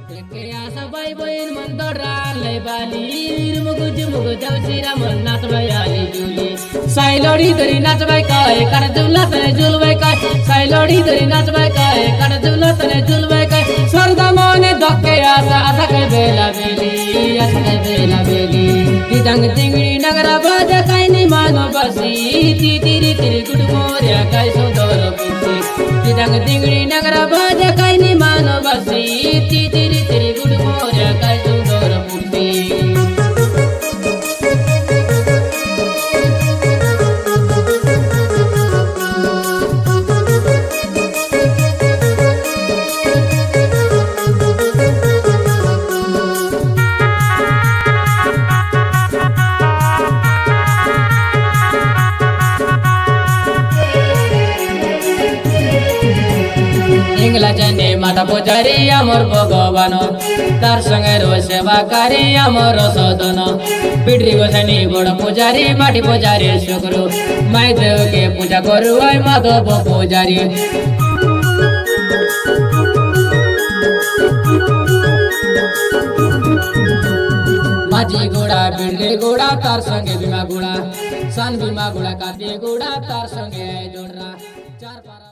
सबै बहिन मन दौडालै बाली रुमुगु जुमुगु जौसिरा मन नाचबै आली जुली साइलोडी धरी नाचबै कहे कान जुल्ला तने जुलबै कहे साइलोडी धरी नाचबै कहे कान जुल्ला तने जुलबै कहे सर्दा मने धक्के आशा आशा कै बेला बेली किदंग तिंगड़ी नगरा बाज काइनी मानो बसी तिरी तिरी गुड मोरिया काई सुंदर पुसी किदंग तिंगड़ी नगरा बाज काइनी मानो बसी तिरी तिरी गुड मोरिया काई सुंदर पुसी इंगला जने माता पुजारी आमर भगवान तार संगे रो सेवाकारी आमर सदन पिडरी गोसानी बड़ पुजारी माटी पुजारी शुक्र माई देव के पूजा करू आई माधव पुजारी माझी गोड़ा बिडरी गोड़ा तार संगे भीमा गोड़ा सान भीमा गोड़ा काती गोड़ा तार संगे जोड़रा चार पारा